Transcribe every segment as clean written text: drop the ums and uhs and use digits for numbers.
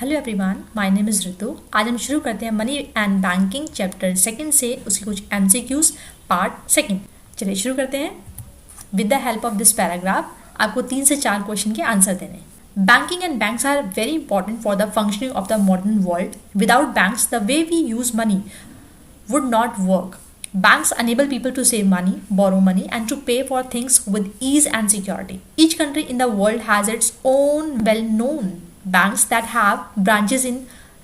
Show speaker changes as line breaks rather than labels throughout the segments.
Hello everyone, my name is Ritu. आज हम शुरू करते हैं money and banking chapter second से उसके कुछ एमसीक्यूज पार्ट सेकंड। चलिए शुरू करते हैं। With the help of this paragraph आपको 3 से 4 क्वेश्चन के आंसर देने। Banking and banks are very important for the functioning of the modern world. Without banks the way we use money would not work. Banks enable people to save money, borrow money, and to pay for things with ease and security. Each country in the world has its own well-known banks that have branches in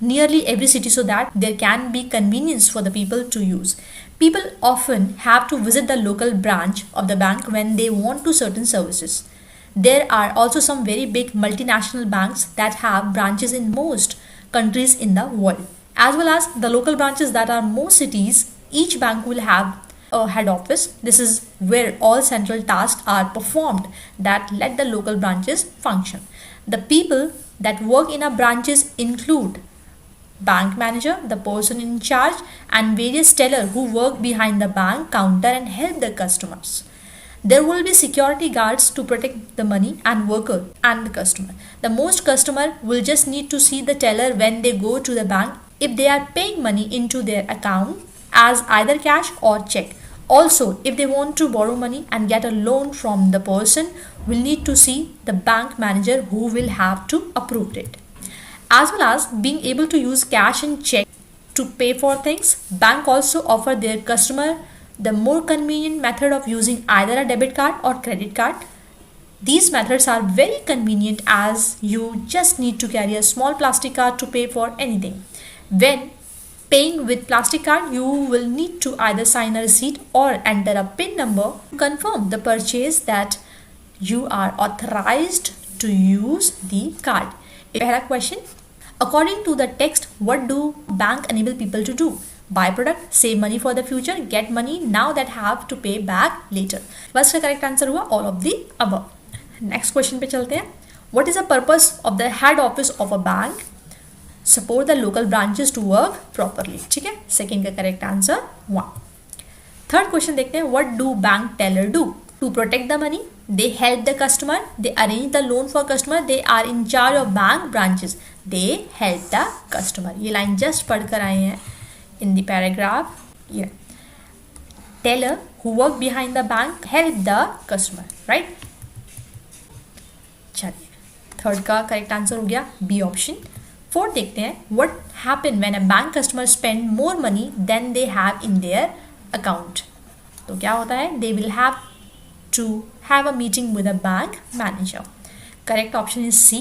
nearly every city so that there can be convenience for the people to use. People often have to visit the local branch of the bank when they want to certain services. There are also some very big multinational banks that have branches in most countries in the world. As well as the local branches that are most cities, each bank will have a head office. This is where all central tasks are performed that let the local branches function. The people that work in a branches include bank manager, the person in charge, and various tellers who work behind the bank counter and help the customers. There will be security guards to protect the money and worker and the customer. The most customer will just need to see the teller when they go to the bank if they are paying money into their account as either cash or check. Also, if they want to borrow money and get a loan from the person, will need to see the bank manager who will have to approve it. As well as being able to use cash and check to pay for things, bank also offer their customer the more convenient method of using either a debit card or credit card. These methods are very convenient as you just need to carry a small plastic card to pay for anything. When paying with plastic card, you will need to either sign a receipt or enter a PIN number to confirm the purchase that you are authorized to use the card. Pehla question. According to the text, what do bank enable people to do? Buy product, save money for the future, get money now that have to pay back later. First का correct answer हुआ all of the above. Next question पे चलते हैं. What is the purpose of the head office of a bank? Support the local branches to work properly. ठीक है, second का correct answer 1. Third question देखते हैं. What do bank teller do? To protect the money, they help the customer, they arrange the loan for customer, they are in charge of bank branches, they help the customer. ये line just पढ़कर आए हैं in the paragraph. Yeah. Teller who work behind the bank help the customer, right? चलिए, third का correct answer हो गया B option. Fourth देखते हैं. What happen when a bank customer spend more money than they have in their account? तो क्या होता है? They will have to have a meeting with a bank manager. Correct option is C.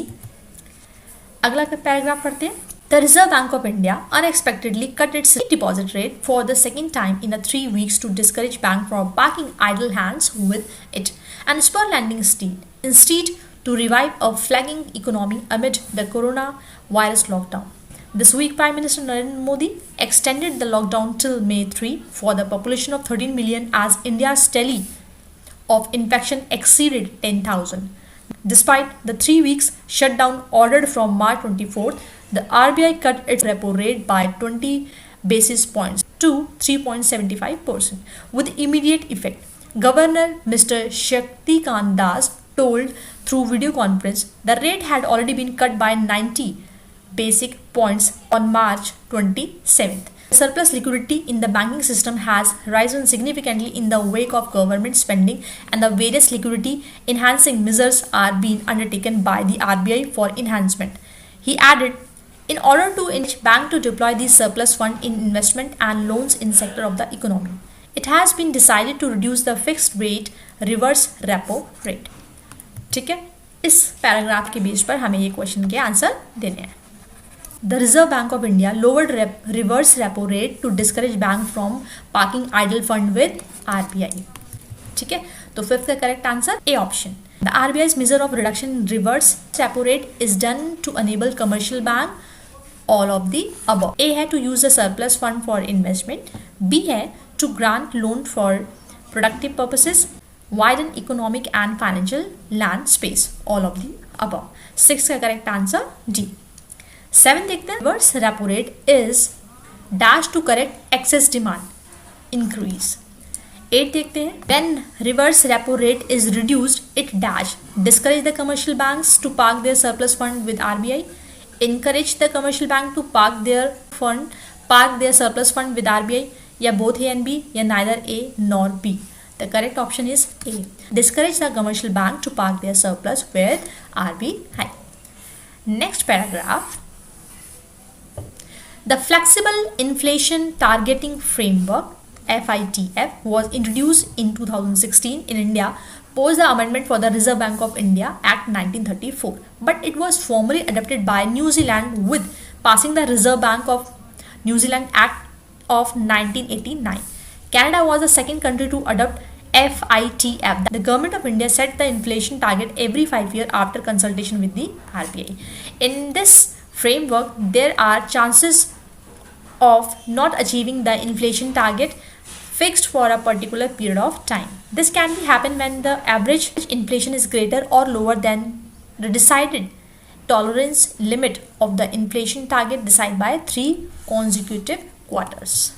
अगला paragraph पढ़ते हैं. The Reserve Bank of India unexpectedly cut its deposit rate for the second time in the 3 weeks to discourage bank from parking idle hands with it and spur lending instead to revive a flagging economy amid the coronavirus lockdown. This week, Prime Minister Narendra Modi extended the lockdown till May 3 for the population of 13 million as India's tally of infection exceeded 10,000. Despite the 3 weeks shutdown ordered from March 24th, the RBI cut its repo rate by 20 basis points to 3.75% with immediate effect. Governor Mr. Shaktikant Das told through video conference the rate had already been cut by 90 basic points on March 27th. Surplus liquidity in the banking system has risen significantly in the wake of government spending, and the various liquidity enhancing measures are being undertaken by the RBI for enhancement. He added, in order to encourage bank to deploy the surplus fund in investment and loans in sector of the economy, it has been decided to reduce the fixed rate reverse repo rate. ठीक है, इस paragraph के base पर हमें ये question के answer देने हैं. The Reserve Bank of India lowered reverse repo rate to discourage bank from parking idle fund with RBI. ठीक है, तो फिफ्थ का correct answer A option. The RBI's measure of reduction in reverse repo rate is done to enable commercial bank all of the above. A है to use the surplus fund for investment. B है to grant loan for productive purposes. Widen economic and financial land space. All of the above. 6 का correct answer D. 7 देखते हैं. Reverse repo rate is dash to correct excess demand increase. 8 देखते हैं. When reverse repo rate is reduced, it dash discourage the commercial banks to park their surplus fund with RBI. encourage the commercial bank to park their surplus fund with RBI, या both A and B, या neither A nor B. The correct option is A. Discourage the commercial bank to park their surplus with RBI. Next paragraph. The Flexible Inflation Targeting Framework FITF was introduced in 2016 in India post the amendment for the Reserve Bank of India Act 1934, but it was formally adopted by New Zealand with passing the Reserve Bank of New Zealand Act of 1989. Canada was the second country to adopt FITF. The government of India set the inflation target every 5 years after consultation with the RBI. In this framework, there are chances of not achieving the inflation target fixed for a particular period of time. This can happen when the average inflation is greater or lower than the decided tolerance limit of the inflation target decided by 3 consecutive quarters.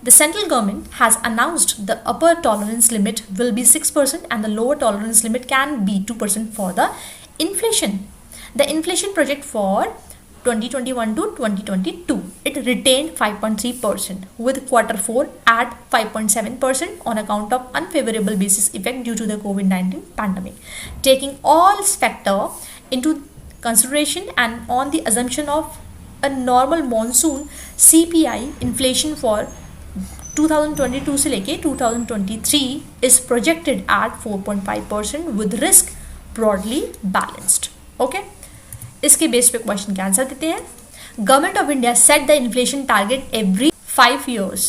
The central government has announced the upper tolerance limit will be 6% and the lower tolerance limit can be 2% for the inflation. The inflation project for 2021 to 2022, it retained 5.3% with quarter 4 at 5.7% on account of unfavorable basis effect due to the COVID-19 pandemic. Taking all factor into consideration and on the assumption of a normal monsoon, CPI inflation for 2022 से लेके 2023 is projected at 4.5% with risk broadly balanced. Okay? इसके base पे question के answer देते हैं. Government of India set the inflation target every 5 years.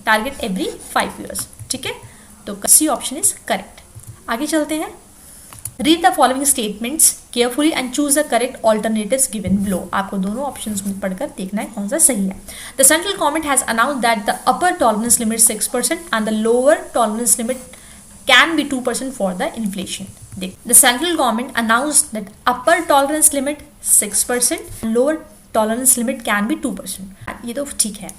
Target every 5 years. ठीक है, तो सी ऑप्शन इज करेक्ट. आगे चलते हैं. Read the following statements carefully and choose the correct alternatives given below. आपको दोनों ऑप्शंस में पढ़कर देखना है कौन सा सही है. The central government has announced that the upper tolerance limit 6% and the lower tolerance limit can be 2% for the inflation. The central government announced that upper tolerance limit 6%, lower tolerance limit can be 2%. ये तो ठीक है.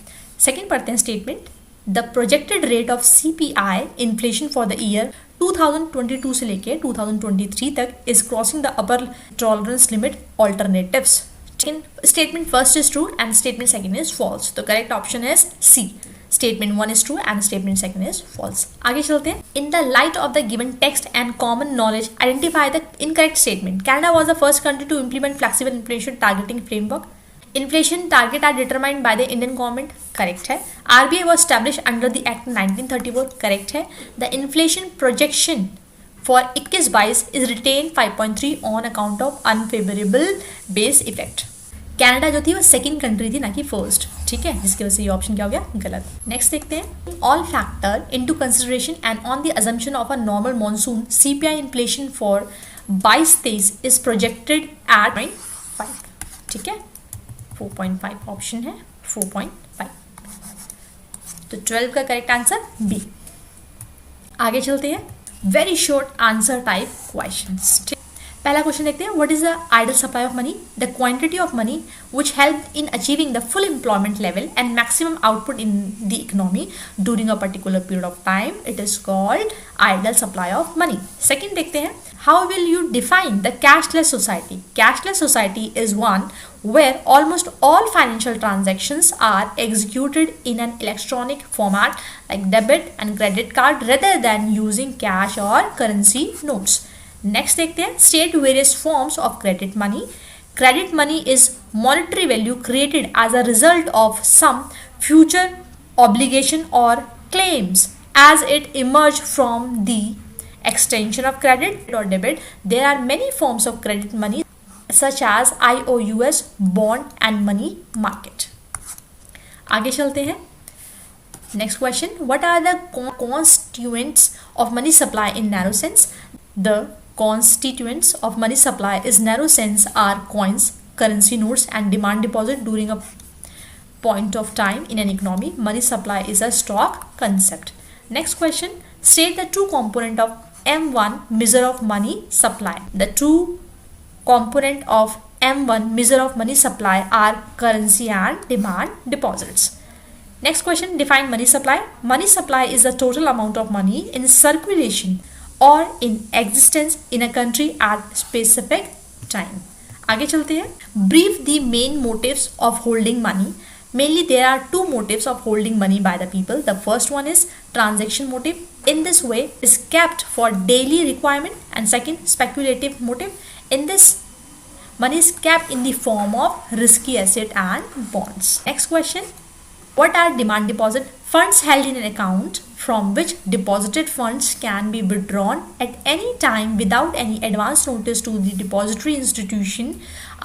Second पढ़ते हैं statement. The projected rate of CPI inflation for the year 2022 से लेके 2023 तक is crossing the upper tolerance limit alternatives. Statement first is true and statement second is false. The correct option is C. Statement 1 is true and statement second is false. आगे चलते हैं. In the light of the given text and common knowledge, identify the incorrect statement. Canada was the first country to implement flexible inflation targeting framework. Inflation target are determined by the Indian government. Correct है. RBI was established under the Act 1934. Correct है. The inflation projection for 21-22 is retained 5.3 on account of unfavorable base effect. Canada जो थी वो second country थी ना कि first. ठीक है, जिसकी वजह से ये ऑप्शन क्या हो गया गलत. नेक्स्ट देखते हैं. All factor into consideration and on the assumption of a normal monsoon CPI inflation for 22-23 is projected at 5. ठीक है, 4.5 ऑप्शन है. 4.5. तो 12 का करेक्ट आंसर बी. आगे चलते हैं. Very short answer type questions. पहला क्वेश्चन देखते हैं. What is the idle supply of money? The quantity of money which helped in achieving the full employment level and maximum output in the economy during a particular period of time. It is called idle supply of money. Second देखते हैं. How will you define the cashless society? Cashless society is one where almost all financial transactions are executed in an electronic format like debit and credit card rather than using cash or currency notes. Next देखते हैं. State various forms of credit money. Credit money is monetary value created as a result of some future obligation or claims as it emerged from the extension of credit or debit. There are many forms of credit money such as IOUs, bond and money market. आगे चलते हैं. Next question. What are the constituents of money supply in narrow sense? The constituents of money supply is narrow sense are coins, currency notes and demand deposit during a point of time in an economy. Money supply is a stock concept. Next question. State the true component of M1 measure of money supply. The true component of M1 measure of money supply are currency and demand deposits. Next question. Define money supply. Money supply is the total amount of money in circulation or in existence in a country at specific time. आगे चलते हैं. Brief the main motives of holding money. Mainly there are two motives of holding money by the people. The first one is transaction motive. In this way is kept for daily requirement, and second speculative motive. In this money is kept in the form of risky asset and bonds. Next question. What are demand deposit? Funds held in an account from which deposited funds can be withdrawn at any time without any advance notice to the depository institution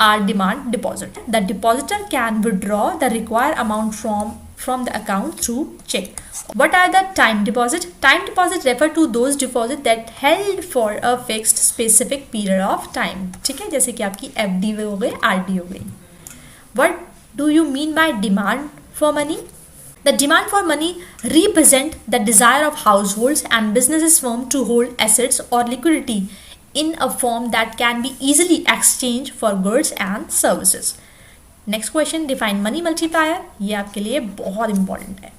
are demand deposit. The depositor can withdraw the required amount from the account through check. What are the time deposit? Time deposit refer to those deposit that held for a fixed specific period of time. ठीक है, जैसे कि आपकी FD हो गई, RD हो गई. What do you mean by demand for money? The demand for money represent the desire of households and businesses firm to hold assets or liquidity in a form that can be easily exchanged for goods and services. Next question, define money multiplier. ये आपके लिए बहुत important है.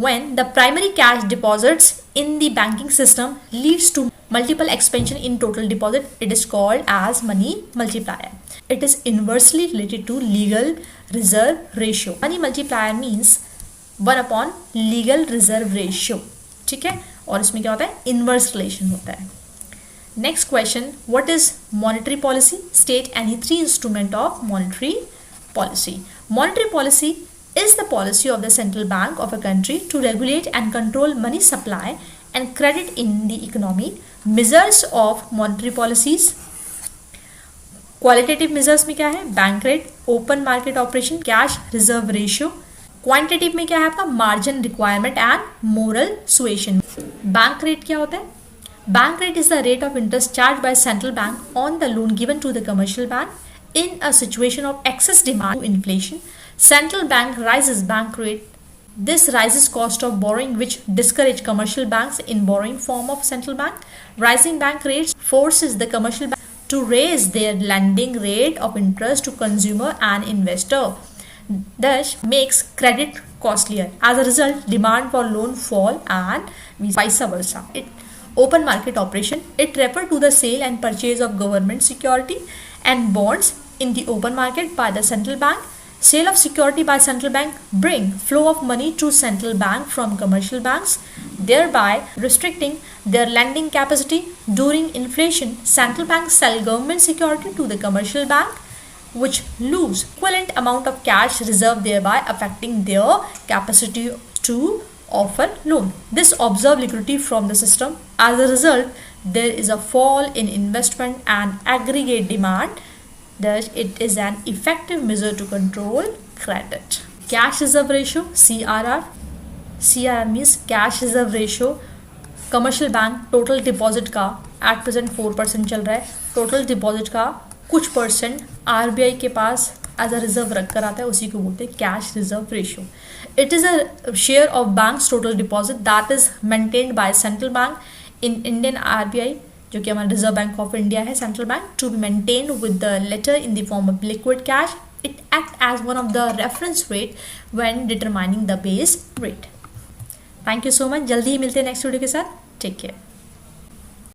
When the primary cash deposits in the banking system leads to multiple expansion in total deposit, it is called as money multiplier. It is inversely related to legal reserve ratio. Money multiplier means 1 upon legal reserve ratio. ठीक है, और इसमें क्या होता है, inverse relation होता है. Next question, what is monetary policy? State any 3 instrument of monetary policy. Monetary policy is the policy of the central bank of a country to regulate and control money supply and credit in the economy. Measures of monetary policies. Qualitative measures में क्या है, bank rate, open market operation, cash reserve ratio. Quantitative में क्या है आपका, margin requirement and moral suasion. Bank rate क्या होता है? Bank rate is the rate of interest charge by central bank on the loan given to the commercial bank in a situation of excess demand to inflation. Central bank raises bank rate. This rises cost of borrowing which discourage commercial banks in borrowing form of central bank. Rising bank rates forces the commercial bank to raise their lending rate of interest to consumer and investor. Thus makes credit costlier. As a result, demand for loan fall and vice versa. Open market operation. It refers to the sale and purchase of government security and bonds in the open market by the central bank. Sale of security by central bank bring flow of money to central bank from commercial banks, thereby restricting their lending capacity. During inflation, central banks sell government security to the commercial bank, which lose equivalent amount of cash reserve, thereby affecting their capacity to offer loan. This observe liquidity from the system. As a result, there is a fall in investment and aggregate demand. Thus, it is an effective measure to control credit. Cash reserve ratio, CRR. CRR means cash reserve ratio. Commercial bank total deposit का at present 4% चल रहा है. Total deposit का कुछ percent RBI के पास as a reserve रख कर आता है, उसी को बोलते हैं cash reserve ratio. It is a share of banks total deposit that is maintained by central bank in Indian RBI, जो कि हमारा रिजर्व बैंक ऑफ इंडिया है, central bank, to be maintain with the latter in the form of liquid cash. It act as one of the reference rate when determining the base rate. Thank you so much. जल्दी ही मिलते हैं next video के साथ. Take care.